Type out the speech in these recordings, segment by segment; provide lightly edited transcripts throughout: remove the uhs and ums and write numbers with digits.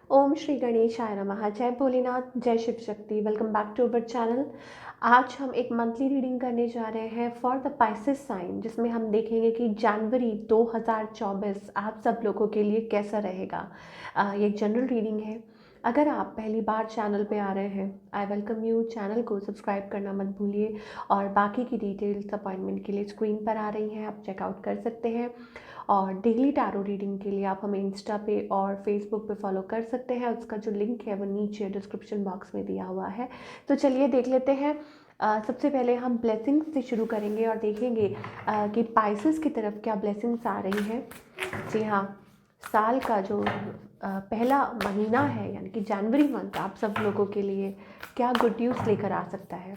ओम श्री गणेशाय नमः। जय भोलेनाथ, जय Shiv Shakti. Welcome back to our channel. आज हम एक मंथली रीडिंग करने जा रहे हैं फॉर द पाइसेस साइन, जिसमें हम देखेंगे कि जनवरी 2024 आप सब लोगों के लिए कैसा रहेगा। ये एक जनरल रीडिंग है। अगर आप पहली बार चैनल पे आ रहे हैं, आई वेलकम यू। चैनल को सब्सक्राइब करना मत भूलिए और बाकी की डिटेल्स अपॉइंटमेंट के लिए स्क्रीन पर आ रही हैं, आप चेकआउट कर सकते हैं। और डेली टैरो रीडिंग के लिए आप हमें इंस्टा पे और फेसबुक पे फॉलो कर सकते हैं। उसका जो लिंक है वो नीचे डिस्क्रिप्शन बॉक्स में दिया हुआ है। तो चलिए देख लेते हैं। सबसे पहले हम ब्लेसिंग्स से शुरू करेंगे और देखेंगे कि पाइसेस की तरफ क्या ब्लेसिंग्स आ रही हैं। जी हाँ, साल का जो पहला महीना है यानी कि जनवरी मंथ आप सब लोगों के लिए क्या गुड न्यूज़ लेकर आ सकता है।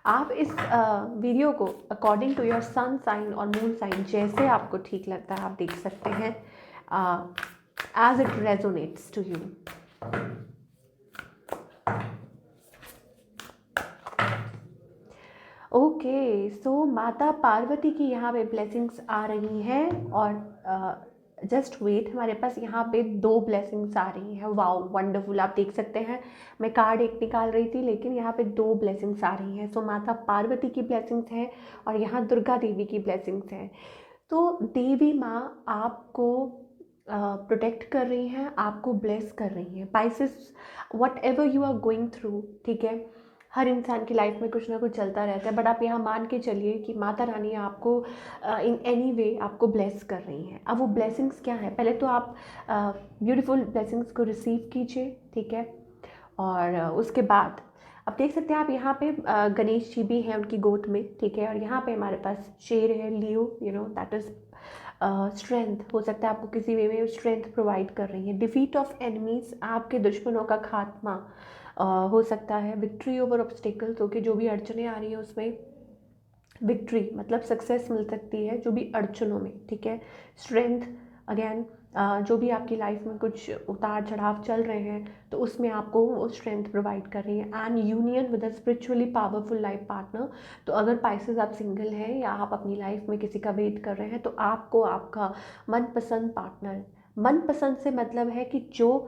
आप इस वीडियो को according to your sun sign और मून साइन जैसे आपको ठीक लगता है आप देख सकते हैं, as it resonates to you. Okay, so माता पार्वती की यहाँ पे ब्लेसिंग्स आ रही हैं और जस्ट वेट, हमारे पास यहाँ पे 2 ब्लेसिंग्स आ रही हैं। Wow, wonderful. आप देख सकते हैं मैं कार्ड एक निकाल रही थी लेकिन यहाँ पे 2 ब्लेसिंग्स आ रही हैं। सो माता पार्वती की ब्लेसिंग्स हैं और यहाँ दुर्गा देवी की ब्लेसिंग्स हैं। तो देवी माँ आपको प्रोटेक्ट कर रही हैं, आपको ब्लेस कर रही हैं। Pisces, whatever you are going through, ठीक है, हर इंसान की लाइफ में कुछ ना कुछ चलता रहता है, बट आप यहाँ मान के चलिए कि माता रानी आपको इन एनी वे आपको ब्लेस कर रही हैं। अब वो ब्लेसिंग्स क्या है, पहले तो आप ब्यूटीफुल ब्लेसिंग्स को रिसीव कीजिए, ठीक है। और उसके बाद आप देख सकते हैं, आप यहाँ पे गणेश जी भी हैं उनकी गोद में, ठीक है। और यहाँ पे हमारे पास शेर है, Leo, you know that is strength. हो सकता है आपको किसी वे में स्ट्रेंथ प्रोवाइड कर रही है। डिफीट ऑफ एनिमीज, आपके दुश्मनों का खात्मा हो सकता है। विक्ट्री ओवर ऑब्स्टिकल्स, ओके, जो भी अड़चने आ रही हैं उसमें विक्ट्री मतलब सक्सेस मिल सकती है जो भी अड़चनों में, ठीक है। स्ट्रेंथ, अगेन जो भी आपकी लाइफ में कुछ उतार चढ़ाव चल रहे हैं तो उसमें आपको वो स्ट्रेंथ प्रोवाइड कर रही है। And union with a spiritually powerful life partner. तो अगर पाइसेस आप सिंगल हैं या आप अपनी लाइफ में किसी का वेट कर रहे हैं तो आपको आपका मनपसंद पार्टनर, मनपसंद से मतलब है कि जो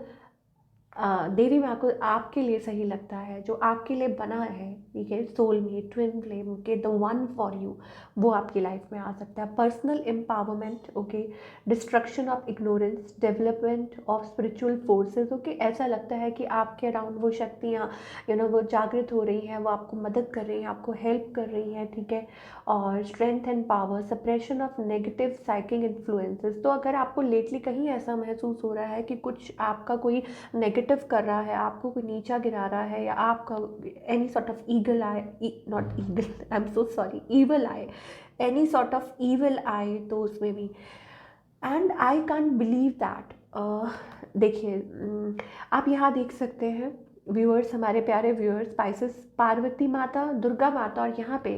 देवी माँ को आपके लिए सही लगता है, जो आपके लिए बना है, ठीक है, सोलमेट, ट्विन फ्लेम के, द वन फॉर यू, वो आपकी लाइफ में आ सकता है। Personal empowerment, okay, destruction of ignorance, development of spiritual forces, okay. ऐसा लगता है कि आपके अराउंड वो शक्तियाँ वो जागृत हो रही हैं, वो आपको मदद कर रही हैं, आपको हेल्प कर रही हैं, ठीक है। और strength and power, suppression of negative psychic influences. तो अगर आपको लेटली कहीं ऐसा महसूस हो रहा है कि कुछ आपका कोई नेगेटिव कर रहा है, आपको कोई नीचा गिरा रहा है, या आपका any sort of eagle I, not eagle, I am so sorry, evil I, any sort of evil आई, तो उसमें भी, and I can't believe that. देखिए, आप यहाँ देख सकते हैं व्यूअर्स, हमारे प्यारे व्यूअर्स, स्पाइसेस, पार्वती माता, दुर्गा माता और यहाँ पे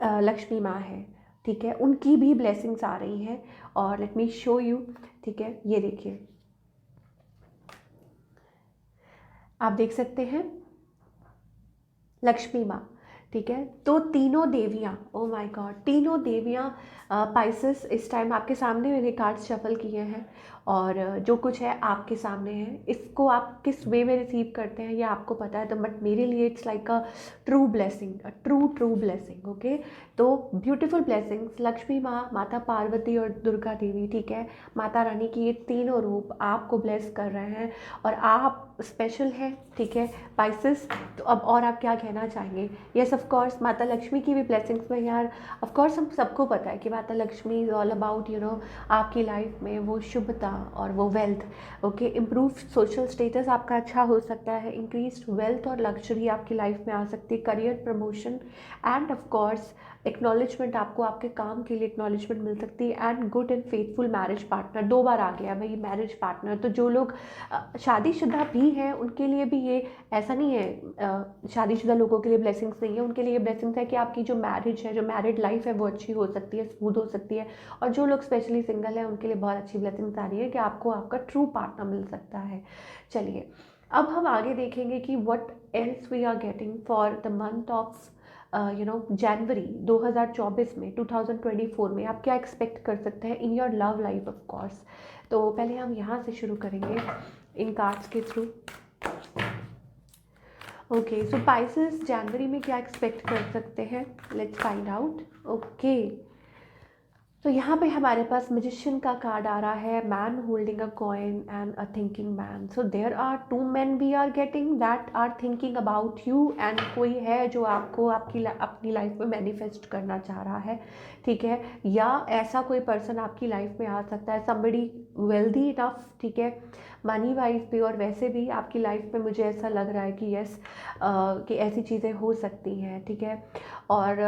लक्ष्मी माँ है, ठीक है। उनकी भी ब्लेसिंग्स आ रही हैं और लेट मी शो यू, ठीक है। ये देखिए, आप देख सकते हैं लक्ष्मी माँ, ठीक है। तो तीनों देवियाँ, ओ माय गॉड, तीनों देवियाँ पाइसेस इस टाइम आपके सामने, मैंने कार्ड्स शफल किए हैं और जो कुछ है आपके सामने है। इसको आप किस वे में रिसीव करते हैं ये आपको पता है, तो बट मेरे लिए it's like a true blessing, a true blessing, okay. तो ब्यूटीफुल ब्लेसिंग्स, लक्ष्मी माँ, माता पार्वती और दुर्गा देवी, ठीक है, माता रानी की ये तीनों रूप आपको ब्लेस कर रहे हैं और आप स्पेशल हैं, ठीक है पाइसेस। तो अब और आप क्या कहना चाहेंगे। यस, ऑफ कोर्स, माता लक्ष्मी की भी ब्लेसिंग्स में यार, ऑफ कोर्स हम सबको पता है कि माता लक्ष्मी इज़ ऑल अबाउट आपकी लाइफ में वो शुभता और वो wealth, okay. Improve social status आपका अच्छा हो सकता है, इंक्रीज वेल्थ और लग्जरी आपकी लाइफ में आ सकती है, career promotion and of course acknowledgement, आपको आपके काम के लिए एक्नॉलेजमेंट मिल सकती है। And good and faithful marriage partner, 2 बार आ गया भाई मैरिज पार्टनर। तो जो लोग शादीशुदा भी हैं उनके लिए भी ये, ऐसा नहीं है शादीशुदा लोगों के लिए ब्लेसिंग्स नहीं है, उनके लिए ये ब्लेसिंग्स है कि आपकी जो मैरिज है, जो मैरिड लाइफ है वो अच्छी हो सकती है, स्मूथ हो सकती है। और जो लोग स्पेशली सिंगल हैं उनके लिए बहुत अच्छी ब्लेसिंग्स आ रही है कि आपको आपका ट्रू पार्टनर मिल सकता है। चलिए, अब हम आगे देखेंगे कि what else we are getting for the month of January 2024 में 2024 में आप क्या एक्सपेक्ट कर सकते हैं in your love life of course. तो पहले हम यहाँ से शुरू करेंगे इन कार्ड्स के थ्रू। ओके, सो पाइसेस जनवरी में क्या एक्सपेक्ट कर सकते हैं, लेट्स फाइंड आउट। ओके, तो यहाँ पे हमारे पास मैजिशियन का कार्ड आ रहा है, man holding a coin and a thinking man. So there are two man we are getting that are thinking about you, and कोई है जो आपको अपनी लाइफ में मैनिफेस्ट करना चाह रहा है, ठीक है। या ऐसा कोई पर्सन आपकी लाइफ में आ सकता है, समबडी वेल्दी इनफ, ठीक है, मनी वाइज भी, और वैसे भी आपकी लाइफ में मुझे ऐसा लग रहा है कि यस कि ऐसी चीज़ें हो सकती हैं, ठीक है। और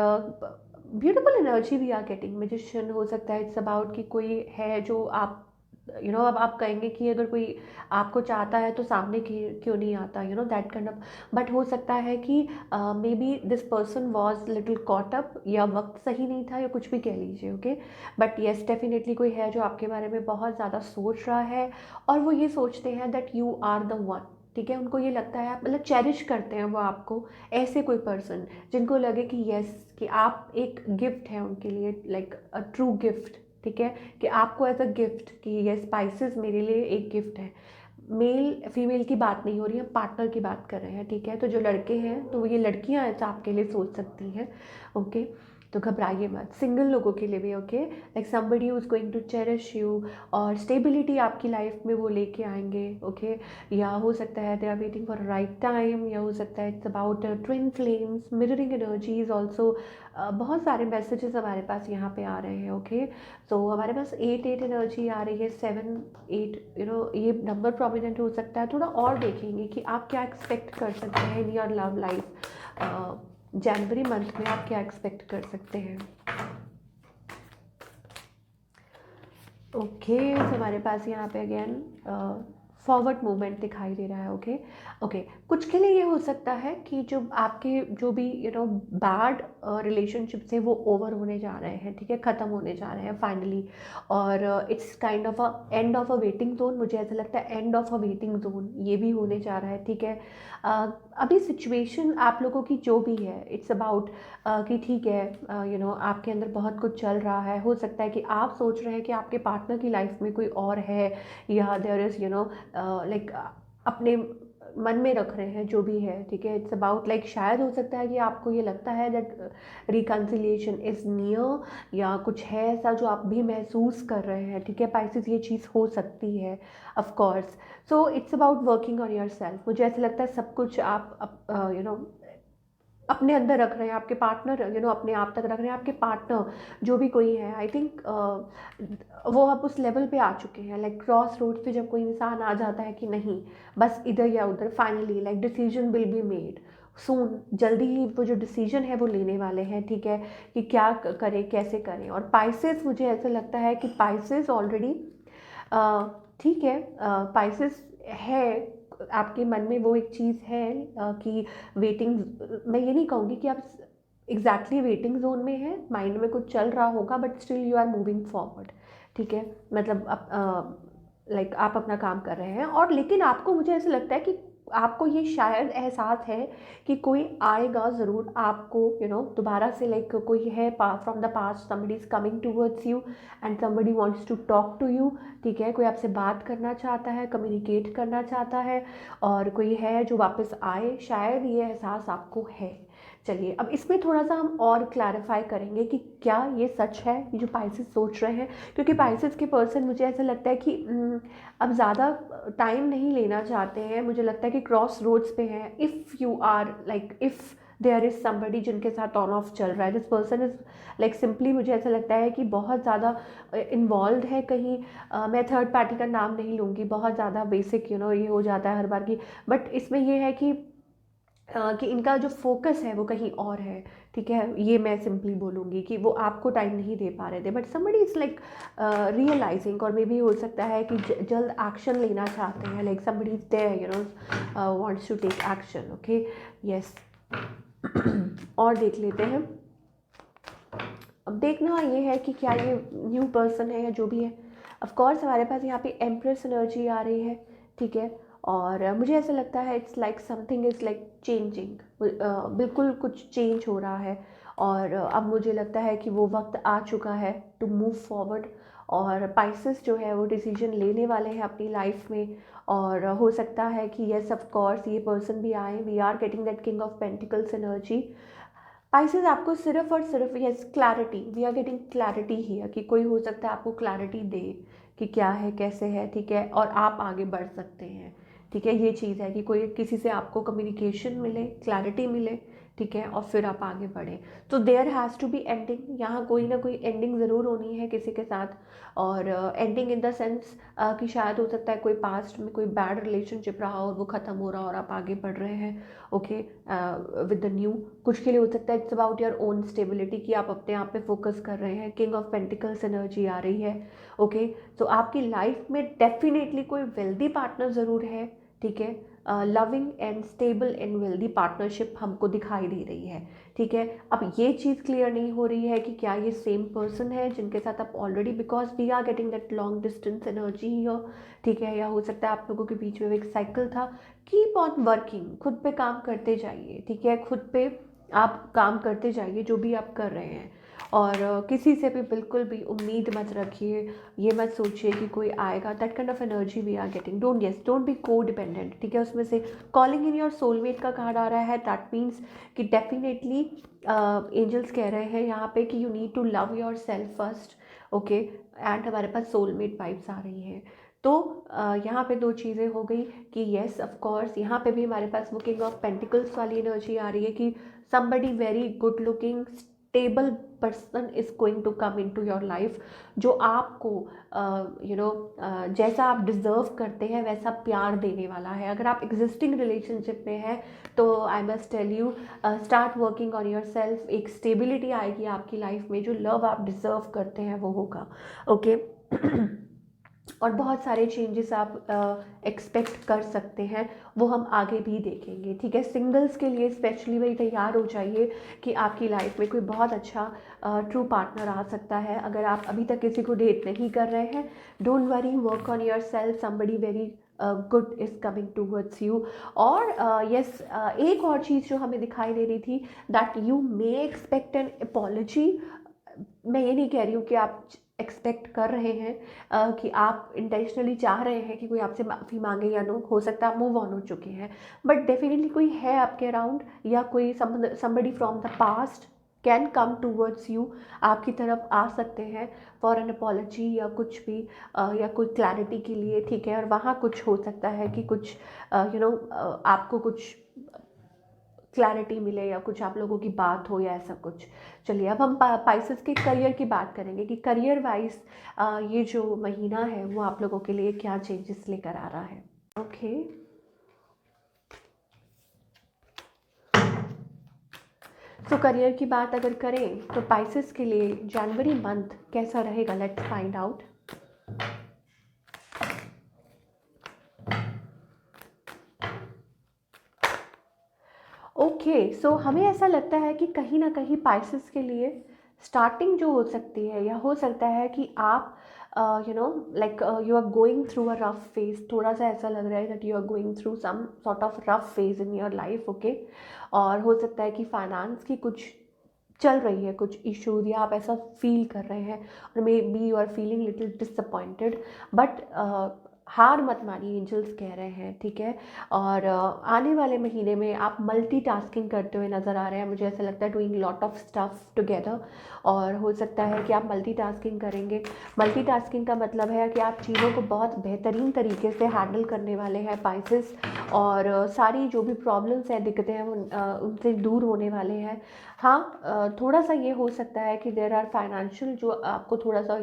ब्यूटीफुल एनर्जी भी आर गेटिंग, मैजिशियन हो सकता है, इट्स अबाउट कि कोई है जो आप अब आप कहेंगे कि अगर कोई आपको चाहता है तो सामने क्यों नहीं आता, दैट काइंड ऑफ। बट हो सकता है कि may be this person was little caught up, या वक्त सही नहीं था, या कुछ भी कह लीजिए, ओके। बट येस, डेफिनेटली कोई है जो आपके बारे में बहुत ज़्यादा सोच रहा है, और वो ये सोचते हैं that you are the one, ठीक है। उनको ये लगता है, मतलब चेरिश करते हैं वो आपको, ऐसे कोई पर्सन जिनको लगे कि यस कि आप एक गिफ्ट है उनके लिए, लाइक अ ट्रू गिफ्ट, ठीक है, कि आपको एज अ गिफ्ट, कि ये स्पाइसेस मेरे लिए एक गिफ्ट है। मेल फीमेल की बात नहीं हो रही है, पार्टनर की बात कर रहे हैं, ठीक है। तो जो लड़के हैं, तो ये लड़कियां ऐसा आपके लिए सोच सकती हैं, ओके। तो घबराइए मत, सिंगल लोगों के लिए भी, okay, like somebody who is going to cherish you, और स्टेबिलिटी आपकी लाइफ में वो लेके आएंगे, ओके। या हो सकता है they are waiting for right time, या हो सकता है it's about twin flames, mirroring energies also. बहुत सारे मैसेजेस हमारे पास यहाँ पे आ रहे हैं, ओके। तो हमारे पास 8 एनर्जी आ रही है, 7 8, ये नंबर प्रोमिनेंट हो सकता है। थोड़ा और देखेंगे कि आप क्या एक्सपेक्ट कर सकते हैं in your love life, January month में आप क्या एक्सपेक्ट कर सकते हैं। ओके, हमारे पास यहाँ पे अगेन फॉरवर्ड मूवमेंट दिखाई दे रहा है, ओके। ओके, कुछ के लिए ये हो सकता है कि जो आपके जो भी बैड रिलेशनशिप्स हैं वो ओवर होने जा रहे हैं, ठीक है, ख़त्म होने जा रहे हैं फाइनली। और it's kind of a end of a waiting zone, मुझे ऐसा लगता है end of a waiting zone ये भी होने जा रहा है, ठीक है। अभी सिचुएशन आप लोगों की जो भी है, इट्स अबाउट कि ठीक है, आपके अंदर बहुत कुछ चल रहा है, हो सकता है कि आप सोच रहे हैं कि आपके पार्टनर की लाइफ में कोई और है, या देयर इज़ लाइक अपने मन में रख रहे हैं जो भी है, ठीक है। इट्स अबाउट लाइक शायद हो सकता है कि आपको ये लगता है दैट रिकन्सिलिएशन इज़ नियर, या कुछ है ऐसा जो आप भी महसूस कर रहे हैं, ठीक है। पाइसेस, ये चीज़ हो सकती है of course. So it's about working on your self, मुझे ऐसा लगता है सब कुछ आप अपने अंदर रख रहे हैं, आपके पार्टनर अपने आप तक रख रहे हैं, आपके पार्टनर जो भी कोई है, आई थिंक वो अब उस लेवल पे आ चुके हैं, लाइक क्रॉस रोड पे जब कोई इंसान आ जाता है कि नहीं बस इधर या उधर, finally like decision will be made soon, जल्दी ही वो जो डिसीजन है वो लेने वाले हैं, ठीक है, कि क्या करें कैसे करें। और पाइसेस, मुझे ऐसा लगता है कि पाइसेस ऑलरेडी ठीक है, पाइसेस है, आपके मन में वो एक चीज़ है कि वेटिंग, मैं ये नहीं कहूँगी कि आप एग्जैक्टली वेटिंग जोन में है, माइंड में कुछ चल रहा होगा, but still you are moving forward, ठीक है। मतलब लाइक आप अपना काम कर रहे हैं, और लेकिन आपको, मुझे ऐसा लगता है कि आपको ये शायद एहसास है कि कोई आएगा ज़रूर आपको, दोबारा से, लाइक कोई है from the past, somebody is coming towards you and somebody wants to talk to you, ठीक है। कोई आपसे बात करना चाहता है, कम्युनिकेट करना चाहता है, और कोई है जो वापस आए, शायद ये एहसास आपको है। चलिए, अब इसमें थोड़ा सा हम और क्लैरिफाई करेंगे कि क्या ये सच है, ये जो पाइसेस सोच रहे हैं, क्योंकि पाइसेस के पर्सन, मुझे ऐसा लगता है कि अब ज़्यादा टाइम नहीं लेना चाहते हैं, मुझे लगता है कि क्रॉस रोड्स पे हैं। If you are like, if there is somebody जिनके साथ ऑन ऑफ चल रहा है, this person is like simply, मुझे ऐसा लगता है कि बहुत ज़्यादा इन्वॉल्व है कहीं, मैं थर्ड पार्टी का नाम नहीं लूँगी, बहुत ज़्यादा बेसिक ये हो जाता है हर बार की, बट इसमें ये है कि इनका जो फोकस है वो कहीं और है, ठीक है। ये मैं सिंपली बोलूँगी कि वो आपको टाइम नहीं दे पा रहे थे, but somebody is like realising, और मे भी हो सकता है कि जल्द एक्शन लेना चाहते हैं, like somebody is there wants to take action, okay, yes. और देख लेते हैं, अब देखना ये है कि क्या ये न्यू पर्सन है या जो भी है। ऑफ कोर्स हमारे पास यहाँ पे एम्प्रेस एनर्जी आ रही है, ठीक है, और मुझे ऐसा लगता है it's like something is like changing, बिल्कुल कुछ चेंज हो रहा है। और अब मुझे लगता है कि वो वक्त आ चुका है टू मूव फॉरवर्ड। और पाइसेस जो है वो डिसीजन लेने वाले हैं अपनी लाइफ में। और हो सकता है कि येस ऑफ कोर्स ये पर्सन भी आए, we are getting that king of pentacles energy. Pisces आपको सिर्फ और सिर्फ yes clarity, we are getting clarity ही है कि कोई हो सकता है आपको क्लैरिटी दे कि क्या है कैसे है, ठीक है, और आप आगे बढ़ सकते हैं। ठीक है, ये चीज़ है कि कोई किसी से आपको कम्युनिकेशन मिले, क्लैरिटी मिले, ठीक है, और फिर आप आगे बढ़ें। तो there has to be ending, यहाँ कोई ना कोई एंडिंग ज़रूर होनी है किसी के साथ। और एंडिंग इन द सेंस कि शायद हो सकता है कोई पास्ट में कोई बैड रिलेशनशिप रहा और वो ख़त्म हो रहा और आप आगे बढ़ रहे हैं, ओके, विद द न्यू। कुछ के लिए हो सकता है it's about your own stability कि आप अपने आप पे फोकस कर रहे हैं, किंग ऑफ पेंटिकल्स एनर्जी आ रही है, ओके। तो आपकी लाइफ में डेफिनेटली कोई वेल्दी पार्टनर ज़रूर है, ठीक है, loving and stable and wealthy partnership हमको दिखाई दे रही है, ठीक है। अब ये चीज़ क्लियर नहीं हो रही है कि क्या ये सेम पर्सन है जिनके साथ आप already, because we are getting that long distance energy here, ठीक है, या हो सकता है आप लोगों के बीच में एक साइकिल था। कीप ऑन वर्किंग, खुद पे काम करते जाइए, ठीक है, खुद पे आप काम करते जाइए जो भी आप कर रहे हैं। और किसी से भी बिल्कुल भी उम्मीद मत रखिए, ये मत सोचिए कि कोई आएगा, that kind of energy we are getting. Don't be codependent, ठीक है। उसमें से कॉलिंग इन योर सोलमेट का कार्ड आ रहा है, दैट मीन्स कि डेफिनेटली एंजल्स कह रहे हैं यहाँ पे कि you need to love yourself first, okay. And हमारे पास सोलमेट वाइब्स आ रही हैं। तो यहाँ पे दो चीज़ें हो गई कि येस ऑफ कोर्स यहाँ पे भी हमारे पास वो किंग ऑफ पेंटिकल्स वाली एनर्जी आ रही है कि somebody very good looking stable person is going to come into your life, जो आपको जैसा आप डिज़र्व करते हैं वैसा प्यार देने वाला है। अगर आप एग्जिस्टिंग रिलेशनशिप में हैं तो I must tell you, start working on yourself. एक स्टेबिलिटी आएगी आपकी लाइफ में, जो लव आप डिज़र्व करते हैं वो होगा, ओके। और बहुत सारे चेंजेस आप एक्सपेक्ट कर सकते हैं, वो हम आगे भी देखेंगे, ठीक है। सिंगल्स के लिए स्पेशली वही तैयार हो जाइए कि आपकी लाइफ में कोई बहुत अच्छा ट्रू पार्टनर आ सकता है। अगर आप अभी तक किसी को डेट नहीं कर रहे हैं, don't worry, work on your self, somebody very good is coming towards you. और यस, एक और चीज़ जो हमें दिखाई दे रही थी, that you may expect an apology. मैं ये नहीं कह रही हूँ कि आप एक्सपेक्ट कर रहे हैं कि आप इंटेंशनली चाह रहे हैं कि कोई आपसे माफ़ी मांगे या नो, हो सकता है आप मूव ऑन हो चुके हैं, बट डेफिनेटली कोई है आपके अराउंड, या कोई somebody from the past can come towards you, आपकी तरफ आ सकते हैं फॉर एन अपॉलॉजी या कुछ भी, या कोई क्लैरिटी के लिए, ठीक है। और वहाँ कुछ हो सकता है कि कुछ आपको कुछ क्लैरिटी मिले या कुछ आप लोगों की बात हो या ऐसा कुछ। चलिए अब हम पाइसेस के करियर की बात करेंगे कि करियर वाइज ये जो महीना है वो आप लोगों के लिए क्या चेंजेस लेकर आ रहा है, ओके। तो करियर की बात अगर करें तो पाइसेस के लिए जनवरी मंथ कैसा रहेगा, लेट्स फाइंड आउट। ओके, सो हमें ऐसा लगता है कि कहीं ना कहीं पाइसेस के लिए स्टार्टिंग जो हो सकती है, या हो सकता है कि आप like you are going through a rough phase, थोड़ा सा ऐसा लग रहा है that you are going through some sort of rough phase in your life, okay. और हो सकता है कि फाइनेंस की कुछ चल रही है, कुछ इश्यूज, या आप ऐसा फील कर रहे हैं, और maybe you are feeling little disappointed, but हार मत मानिए, एंजल्स कह रहे हैं, ठीक है। और आने वाले महीने में आप मल्टीटास्किंग करते हुए नज़र आ रहे हैं, मुझे ऐसा लगता है, doing lot of stuff together. और हो सकता है कि आप मल्टीटास्किंग करेंगे। मल्टीटास्किंग का मतलब है कि आप चीज़ों को बहुत बेहतरीन तरीके से हैंडल करने वाले हैं पाइसेस, और सारी जो भी प्रॉब्लम्स हैं, दिक्कतें हैं, उनसे दूर होने वाले हैं। हाँ, थोड़ा सा ये हो सकता है कि देर आर फाइनेंशियल जो आपको थोड़ा सा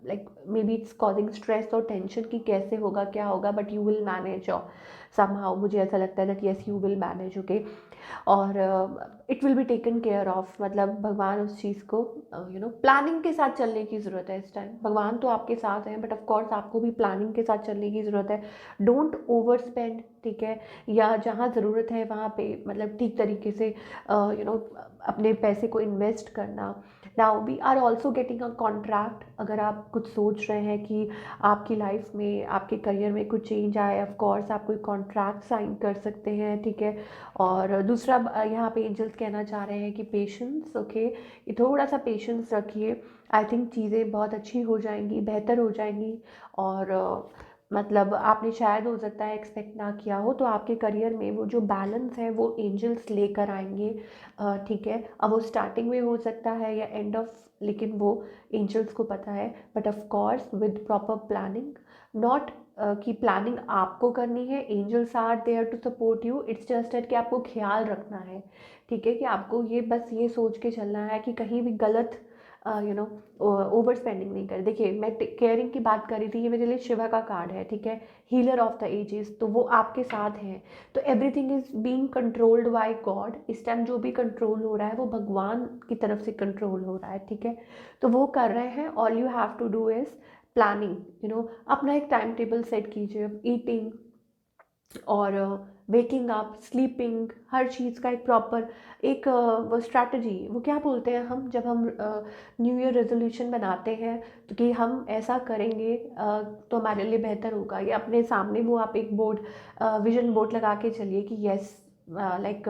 like may be it's causing stress और टेंशन कि कैसे होगा क्या होगा, बट यू विल मैनेज और समहाउ, मुझे ऐसा लगता है that yes you will manage, okay. और it will be taken care of, मतलब भगवान उस चीज़ को प्लानिंग के साथ चलने की ज़रूरत है इस टाइम। भगवान तो आपके साथ हैं, बट ऑफ कोर्स आपको भी प्लानिंग के साथ चलने की ज़रूरत है। डोंट ओवर स्पेंड, ठीक है, या जहाँ ज़रूरत है वहाँ पे मतलब ठीक तरीके से अपने पैसे को इन्वेस्ट करना। Now we are also getting a contract, अगर आप कुछ सोच रहे हैं कि आपकी लाइफ में, आपके करियर में कुछ चेंज आए, ऑफ कोर्स आप कोई कॉन्ट्रैक्ट साइन कर सकते हैं, ठीक है। और दूसरा यहाँ पे एंजल्स कहना चाह रहे हैं कि पेशेंस, ओके, ये थोड़ा सा पेशेंस रखिए। आई थिंक चीज़ें बहुत अच्छी हो जाएंगी, बेहतर हो जाएंगी। और मतलब आपने शायद हो सकता है एक्सपेक्ट ना किया हो, तो आपके करियर में वो जो बैलेंस है वो एंजल्स लेकर आएंगे, ठीक है। अब वो स्टार्टिंग में हो सकता है या एंड ऑफ, लेकिन वो एंजल्स को पता है। But of course with proper planning, not कि प्लानिंग आपको करनी है, angels are there to support you, it's just that कि आपको ख्याल रखना है, ठीक है, कि आपको ये बस ये सोच के चलना है कि कहीं भी गलत ओवर स्पेंडिंग नहीं करे। देखिए मैं केयरिंग की बात कर रही थी, ये मेरे लिए शिवा का कार्ड है, ठीक है, हीलर ऑफ द एजेस, तो वो आपके साथ हैं। तो everything is being controlled by God. इस टाइम जो भी कंट्रोल हो रहा है वो भगवान की तरफ से कंट्रोल हो रहा है, ठीक है। तो वो कर रहे हैं, all you have to do is planning, अपना एक टाइम टेबल सेट कीजिए, ईटिंग और वेकिंग अप, स्लीपिंग, हर चीज़ का एक प्रॉपर एक वो स्ट्रैटेजी, वो क्या बोलते हैं हम जब हम न्यू ईयर रेजोल्यूशन बनाते हैं, तो कि हम ऐसा करेंगे तो हमारे लिए बेहतर होगा। ये अपने सामने वो आप एक बोर्ड, विजन बोर्ड लगा के चलिए कि yes, like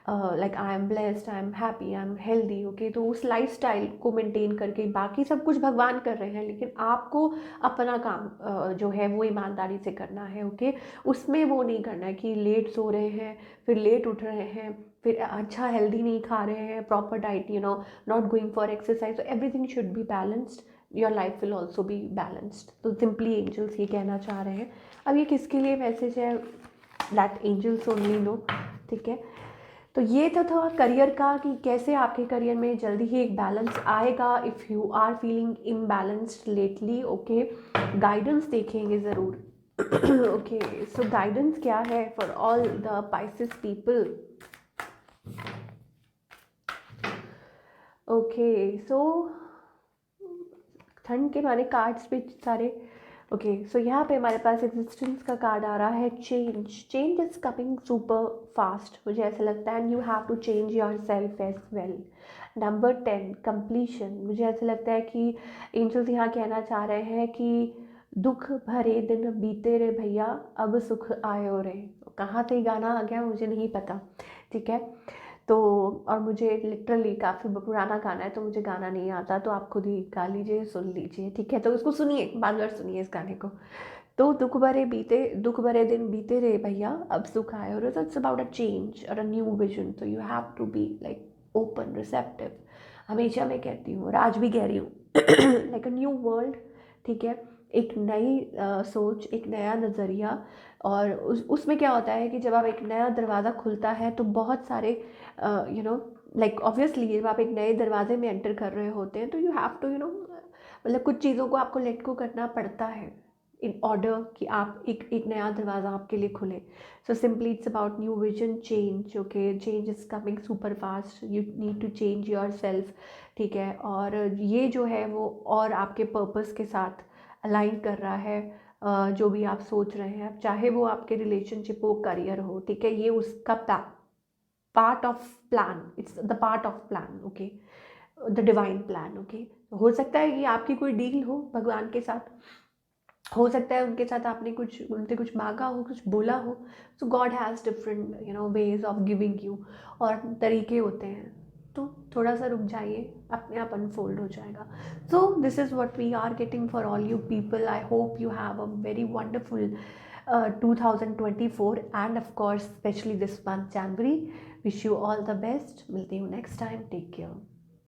like I am blessed, I am happy, I am healthy, okay. तो उस लाइफस्टाइल को मेंटेन करके बाकी सब कुछ भगवान कर रहे हैं, लेकिन आपको अपना काम जो है वो ईमानदारी से करना है, ओके। उसमें वो नहीं करना है कि लेट सो रहे हैं, फिर लेट उठ रहे हैं, फिर अच्छा हेल्दी नहीं खा रहे हैं, proper diet, not going for exercise. तो everything should be balanced, your life will also be balanced. तो सिंपली एंजल्स ये कहना चाह रहे हैं। अब ये किसके लिए मैसेज है, दैट एंजल्स ओनली नो, ठीक है। तो ये था करियर का, कि कैसे आपके करियर में जल्दी ही एक बैलेंस आएगा if you are feeling imbalanced lately, okay. Guidance देखेंगे ज़रूर। ओके, सो गाइडेंस क्या है for all the Pisces people. Okay, so ठंड के मारे कार्ड्स पे सारे, ओके। सो यहाँ पे हमारे पास एग्जिस्टेंस का कार्ड आ रहा है, change. Change is coming super fast, मुझे ऐसा लगता है, and you have to change yourself as well. Number 10, completion. मुझे ऐसा लगता है कि एंजल्स यहाँ कहना चाह रहे हैं कि दुख भरे दिन बीते रे भैया, अब सुख आयो रे। कहाँ से गाना आ गया मुझे नहीं पता, ठीक है। तो और मुझे लिटरली काफ़ी पुराना गाना है, तो मुझे गाना नहीं आता, तो आप खुद ही गा लीजिए, सुन लीजिए, ठीक है। तो इसको सुनिए, बार बार सुनिए इस गाने को। तो दुख भरे दिन बीते रे भैया, अब सुख आए। और इट्स अबाउट अ चेंज और अ न्यू विजन, तो you have to be like open, receptive. हमेशा मैं कहती हूँ और आज भी कह रही हूँ, लाइक अ न्यू वर्ल्ड, ठीक है। एक नई सोच, एक नया नज़रिया। और उसमें क्या होता है कि जब आप एक नया दरवाज़ा खुलता है तो बहुत सारे लाइक ऑब्वियसली जब आप एक नए दरवाजे में एंटर कर रहे होते हैं, तो यू हैव टू मतलब कुछ चीज़ों को आपको लेट को करना पड़ता है इन ऑर्डर कि आप एक नया दरवाज़ा आपके लिए खुले। So simply it's about new vision, change, okay. Change is coming super fast, you need to change yourself, ठीक है। और ये जो है वो और आपके पर्पस के साथ अलाइन कर रहा है। जो भी आप सोच रहे हैं, चाहे वो आपके रिलेशनशिप हो, करियर हो, ठीक है, ये उसका part of plan, it's the part of plan, okay, the divine plan, okay. हो सकता है कि आपकी कोई डील हो भगवान के साथ, हो सकता है उनके साथ आपने कुछ उनसे कुछ मांगा हो, कुछ बोला हो। So God has different ways of giving you, और तरीके होते हैं। तो थोड़ा सा रुक जाइए, अपने आप अनफोल्ड हो जाएगा। So this is what we are getting for all you people. I hope you have a very wonderful 2024, and of course specially this month January. Wish you all the best. मिलती हूँ next time, take care.